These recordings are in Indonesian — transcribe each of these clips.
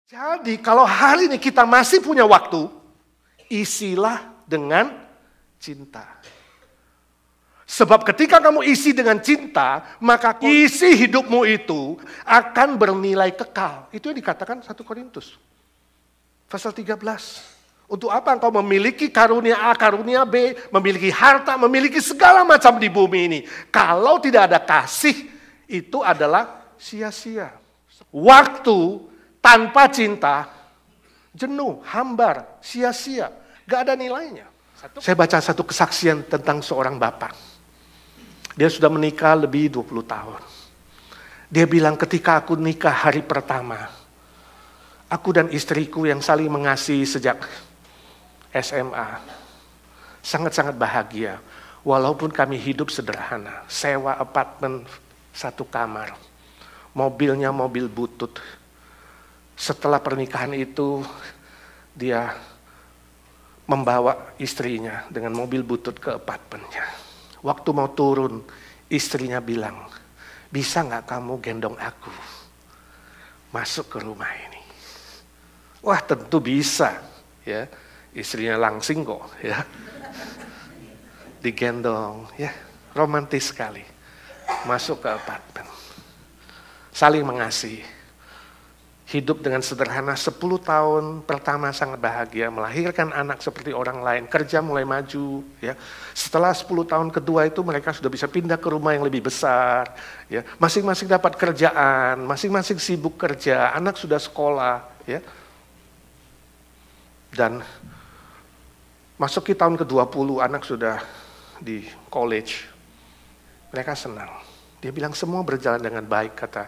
Jadi kalau hari ini kita masih punya waktu, isilah dengan cinta. Sebab ketika kamu isi dengan cinta, maka isi hidupmu itu akan bernilai kekal. Itu yang dikatakan 1 Korintus. Pasal 13. Untuk apa engkau memiliki karunia A, karunia B, memiliki harta, memiliki segala macam di bumi ini. Kalau tidak ada kasih, itu adalah sia-sia. Waktu tanpa cinta, jenuh, hambar, sia-sia. Gak ada nilainya. Saya baca satu kesaksian tentang seorang bapak. Dia sudah menikah lebih 20 tahun. Dia bilang ketika aku nikah hari pertama, aku dan istriku yang saling mengasihi sejak SMA, sangat-sangat bahagia. Walaupun kami hidup sederhana, sewa apartemen 1 kamar, mobilnya mobil butut. Setelah pernikahan itu, dia membawa istrinya dengan mobil butut ke apartemennya. Waktu mau turun, istrinya bilang, bisa nggak kamu gendong aku masuk ke rumah ini? Wah, tentu bisa, ya. Istrinya langsing kok, ya. Digendong, ya, romantis sekali. Masuk ke apartemen, saling mengasihi. Hidup dengan sederhana 10 tahun pertama sangat bahagia, melahirkan anak seperti orang lain, kerja mulai maju. Ya. Setelah 10 tahun kedua itu mereka sudah bisa pindah ke rumah yang lebih besar. Ya. Masing-masing dapat kerjaan, masing-masing sibuk kerja, anak sudah sekolah. Ya. Dan masuk ke tahun ke-20, anak sudah di college. Mereka senang. Dia bilang semua berjalan dengan baik, kata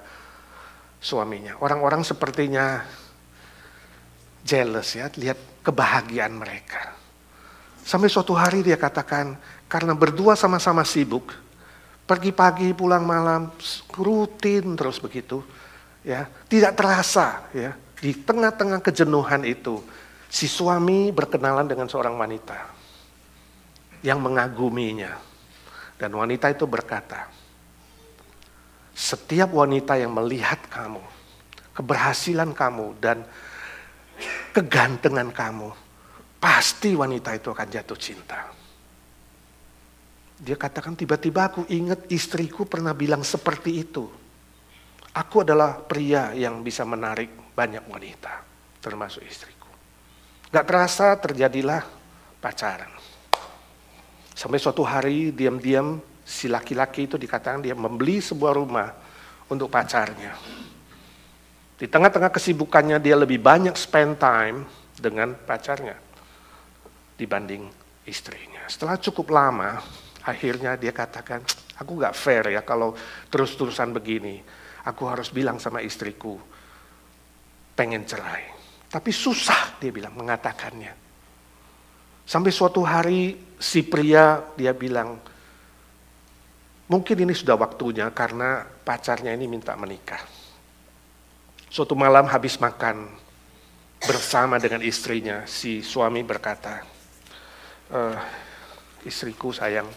suaminya. Orang-orang sepertinya jealous, ya, lihat kebahagiaan mereka. Sampai suatu hari dia katakan, karena berdua sama-sama sibuk, pergi pagi pulang malam, rutin terus begitu, ya, tidak terasa, ya, di tengah-tengah kejenuhan itu, si suami berkenalan dengan seorang wanita yang mengaguminya, dan wanita itu berkata, setiap wanita yang melihat kamu, keberhasilan kamu, dan kegantengan kamu, pasti wanita itu akan jatuh cinta. Dia katakan tiba-tiba aku ingat istriku pernah bilang seperti itu. Aku adalah pria yang bisa menarik banyak wanita, termasuk istriku. Gak terasa terjadilah pacaran. Sampai suatu hari diam-diam, si laki-laki itu dikatakan dia membeli sebuah rumah untuk pacarnya. Di tengah-tengah kesibukannya dia lebih banyak spend time dengan pacarnya dibanding istrinya. Setelah cukup lama, akhirnya dia katakan, aku gak fair ya kalau terus-terusan begini. Aku harus bilang sama istriku, pengen cerai. Tapi susah dia bilang mengatakannya. Sampai suatu hari si pria dia bilang, mungkin ini sudah waktunya karena pacarnya ini minta menikah. Suatu malam habis makan bersama dengan istrinya, si suami berkata, istriku sayang,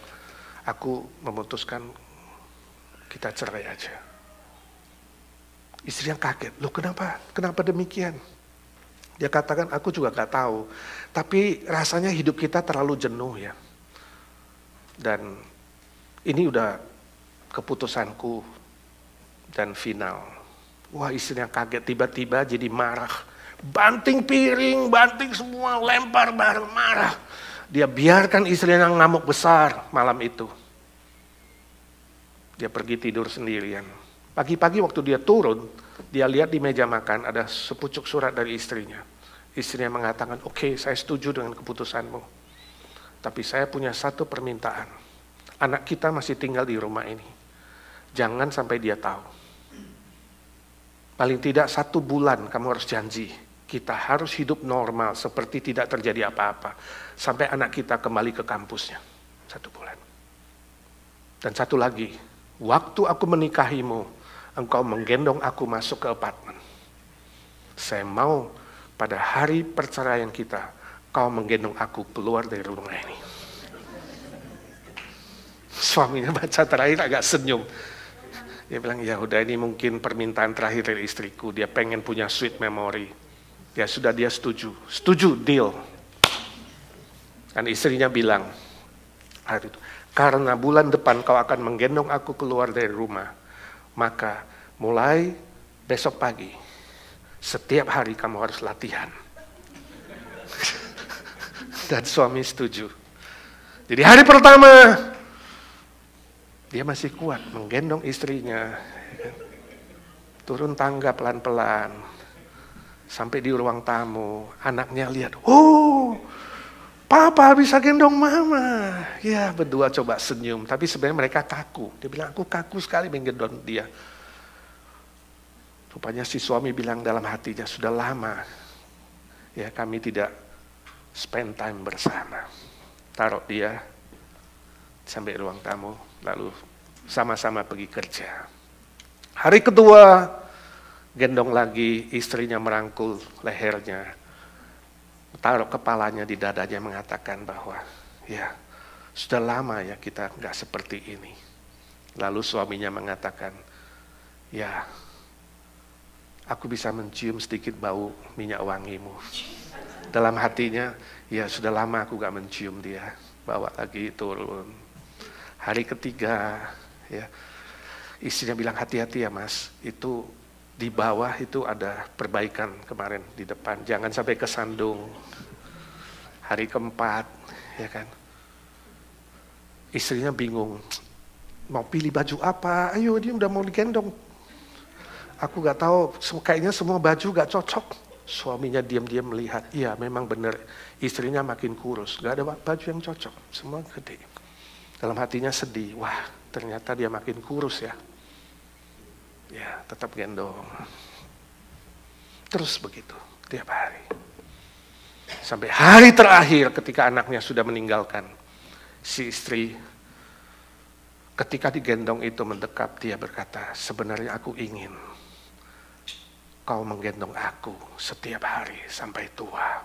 aku memutuskan kita cerai aja. Istrinya kaget, loh kenapa? Kenapa demikian? Dia katakan, aku juga gak tahu, tapi rasanya hidup kita terlalu jenuh ya. Dan ini udah keputusanku dan final. Wah, istrinya kaget, tiba-tiba jadi marah. Banting piring, banting semua, lempar barang, marah. Dia biarkan istrinya ngamuk besar malam itu. Dia pergi tidur sendirian. Pagi-pagi waktu dia turun, dia lihat di meja makan ada sepucuk surat dari istrinya. Istrinya mengatakan, oke, saya setuju dengan keputusanmu. Tapi saya punya satu permintaan. Anak kita masih tinggal di rumah ini. Jangan sampai dia tahu. Paling tidak 1 bulan kamu harus janji. Kita harus hidup normal seperti tidak terjadi apa-apa. Sampai anak kita kembali ke kampusnya. 1 bulan. Dan satu lagi. Waktu aku menikahimu, engkau menggendong aku masuk ke apartemen. Saya mau pada hari perceraian kita, kau menggendong aku keluar dari rumah ini. Suaminya baca terakhir agak senyum. Dia bilang, ya udah ini mungkin permintaan terakhir dari istriku. Dia pengen punya sweet memory. Ya sudah, dia setuju deal. Kan istrinya bilang hari itu, karena bulan depan kau akan menggendong aku keluar dari rumah, maka mulai besok pagi, setiap hari kamu harus latihan. Dan suami setuju. Jadi hari pertama, dia masih kuat menggendong istrinya. Turun tangga pelan-pelan. Sampai di ruang tamu, anaknya lihat, oh, papa bisa gendong mama. Ya, berdua coba senyum, tapi sebenarnya mereka kaku. Dia bilang, aku kaku sekali menggendong dia. Rupanya si suami bilang dalam hatinya, sudah lama ya kami tidak spend time bersama. Taruh dia sampai ruang tamu, lalu sama-sama pergi kerja. Hari kedua, gendong lagi, istrinya merangkul lehernya, taruh kepalanya di dadanya, mengatakan bahwa ya sudah lama ya kita nggak seperti ini. Lalu suaminya mengatakan, ya aku bisa mencium sedikit bau minyak wangimu. Dalam hatinya, ya sudah lama aku gak mencium dia. Bawa lagi, turun. Hari ketiga, ya istrinya bilang, hati-hati ya mas, itu di bawah itu ada perbaikan kemarin di depan, jangan sampai kesandung. Hari keempat, ya kan, istrinya bingung, mau pilih baju apa, ayo dia udah mau digendong. Aku gak tahu, kayaknya semua baju gak cocok. Suaminya diam-diam melihat, iya memang benar, istrinya makin kurus, gak ada baju yang cocok, semua gede. Dalam hatinya sedih, wah ternyata dia makin kurus ya. Ya tetap gendong. Terus begitu, tiap hari. Sampai hari terakhir ketika anaknya sudah meninggalkan, si istri ketika digendong itu mendekat, dia berkata, sebenarnya aku ingin kau menggendong aku setiap hari sampai tua.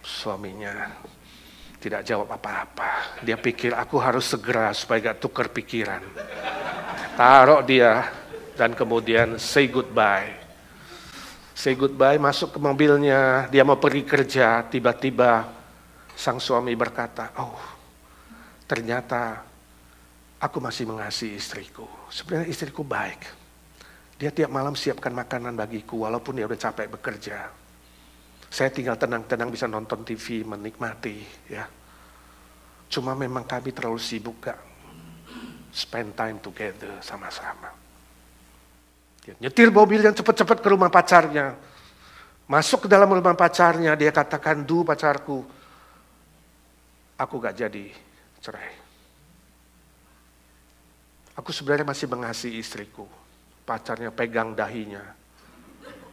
Suaminya tidak jawab apa-apa. Dia pikir aku harus segera supaya gak tukar pikiran. Taruh dia dan kemudian say goodbye. Say goodbye, masuk ke mobilnya, dia mau pergi kerja, tiba-tiba sang suami berkata, oh ternyata aku masih mengasihi istriku. Sebenarnya istriku baik. Dia tiap malam siapkan makanan bagiku walaupun dia udah capek bekerja. Saya tinggal tenang-tenang bisa nonton TV, menikmati ya. Cuma memang kami terlalu sibuk gak spend time together sama-sama. Dia nyetir mobil yang cepat-cepat ke rumah pacarnya. Masuk ke dalam rumah pacarnya, dia katakan, "Du pacarku, aku gak jadi cerai. Aku sebenarnya masih mengasihi istriku." Pacarnya pegang dahinya.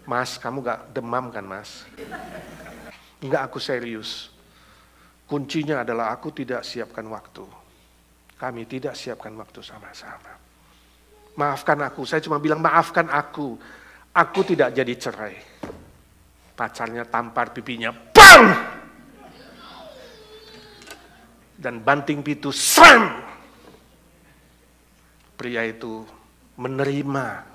"Mas, kamu gak demam kan mas?" "Enggak, aku serius. Kuncinya adalah aku tidak siapkan waktu. Kami tidak siapkan waktu sama-sama. Maafkan aku." Saya cuma bilang, maafkan aku. Aku tidak jadi cerai. Pacarnya tampar pipinya. Bang! Dan banting pintu. Sam! Pria itu menerima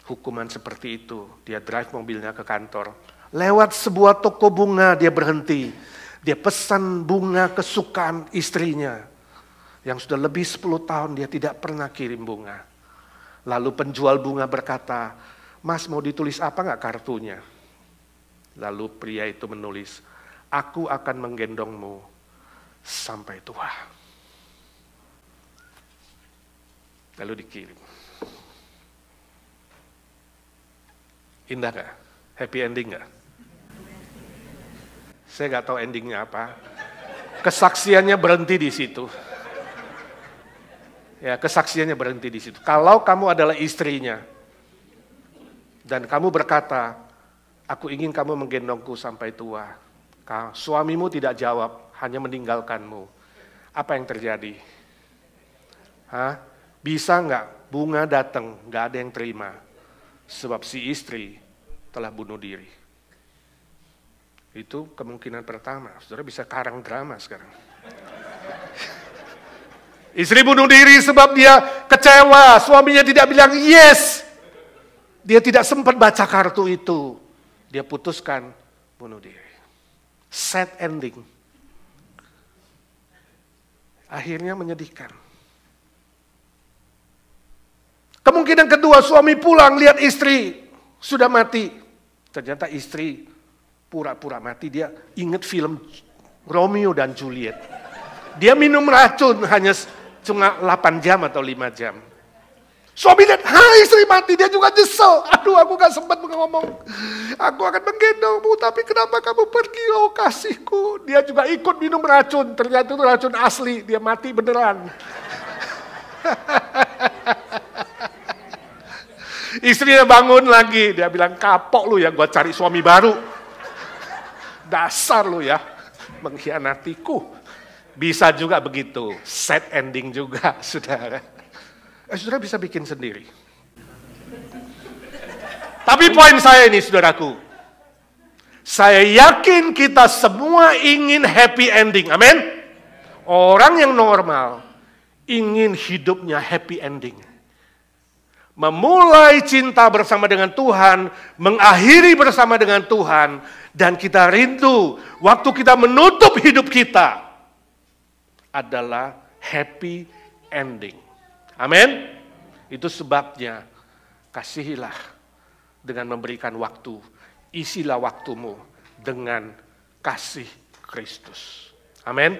hukuman seperti itu. Dia drive mobilnya ke kantor. Lewat sebuah toko bunga dia berhenti. Dia pesan bunga kesukaan istrinya. Yang sudah lebih 10 tahun dia tidak pernah kirim bunga. Lalu penjual bunga berkata, "Mas, mau ditulis apa nggak kartunya?" Lalu pria itu menulis, "Aku akan menggendongmu sampai tua." Lalu dikirim. Indah gak? Happy ending gak? Saya gak tahu endingnya apa. Kesaksiannya berhenti di situ. Ya, kesaksiannya berhenti di situ. Kalau kamu adalah istrinya dan kamu berkata, "Aku ingin kamu menggendongku sampai tua." Suamimu tidak jawab, hanya meninggalkanmu. Apa yang terjadi? Bisa nggak bunga datang, nggak ada yang terima, sebab si istri telah bunuh diri. Itu kemungkinan pertama. Saudara bisa karang drama sekarang. Istri bunuh diri sebab dia kecewa, suaminya tidak bilang yes. Dia tidak sempat baca kartu itu. dia putuskan bunuh diri. Sad ending. Akhirnya menyedihkan. Kemungkinan kedua, suami pulang lihat istri sudah mati. Ternyata istri pura-pura mati, dia ingat film Romeo dan Juliet. Dia minum racun hanya cuma 8 jam atau 5 jam. Suami lihat, istri mati, dia juga nyesel. Aduh, aku gak sempat ngomong. Aku akan menggendongmu, tapi kenapa kamu pergi, oh kasihku. Dia juga ikut minum racun, ternyata itu racun asli, dia mati beneran. Istrinya bangun lagi, dia bilang, kapok lu ya, gua cari suami baru. Dasar lu ya, mengkhianatiku. Bisa juga begitu, sad ending juga, saudara. Saudara bisa bikin sendiri. Tapi poin saya ini, saudaraku. Saya yakin kita semua ingin happy ending. Amin. Orang yang normal ingin hidupnya happy ending. Memulai cinta bersama dengan Tuhan, mengakhiri bersama dengan Tuhan, dan kita rindu waktu kita menutup hidup kita adalah happy ending. Amin. Itu sebabnya kasihilah dengan memberikan waktu. Isilah waktumu dengan kasih Kristus. Amin.